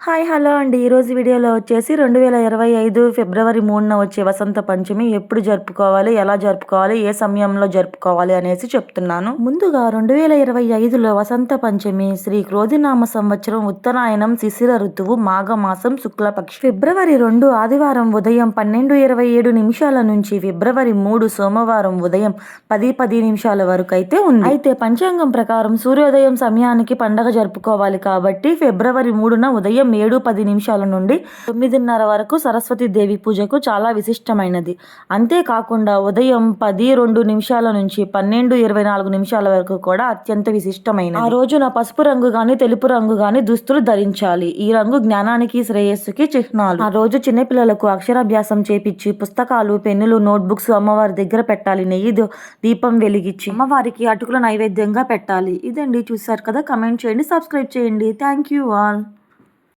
Hi hello అండి. ఈరోజు వీడియోలో వచ్చేసి 2025 ఫిబ్రవరి 3న వచ్చే వసంత పంచమి ఎప్పుడు జరుపుకోవాలి, ఎలా జరుపుకోవాలి, ఏ సమయంలో జరుపుకోవాలి అనేసి చెప్తున్నాను. ముందుగా 2025లో వసంత పంచమి శ్రీ క్రోధినామ సంవత్సరం ఉత్తరాయణం శిశిర ఋతువు మాఘమాసం శుక్లపక్షం ఫిబ్రవరి 2 ఆదివారం ఉదయం 12:27 నుంచి ఫిబ్రవరి 3 సోమవారం ఉదయం 10:10 వరకు అయితే ఉంది. అయితే పంచాంగం ప్రకారం సూర్యోదయం సమయానికి పండగ జరుపుకోవాలి కాబట్టి ఫిబ్రవరి 3న ఉదయం 7:10 నుండి 9:30 వరకు సరస్వతి దేవి పూజకు చాలా విశిష్టమైనది. అంతేకాకుండా ఉదయం 10:02 నుంచి 12:24 వరకు కూడా అత్యంత విశిష్టమైనది. ఆ రోజున పసుపు రంగు గాని తెలుపు రంగు గాని దుస్తులు ధరించాలి. ఈ రంగు జ్ఞానానికి శ్రేయస్సుకి చిహ్నాలు. ఆ రోజు చిన్నపిల్లలకు అక్షరాభ్యాసం చేపించి పుస్తకాలు పెన్నులు నోట్బుక్స్ అమ్మవారి దగ్గర పెట్టాలి. నెయ్యి దీపం వెలిగించి అమ్మవారికి అటుకుల నైవేద్యంగా పెట్టాలి. ఇదండి, చూసారు కదా. కమెంట్ చేయండి, సబ్స్క్రైబ్ చేయండి. Thank you all.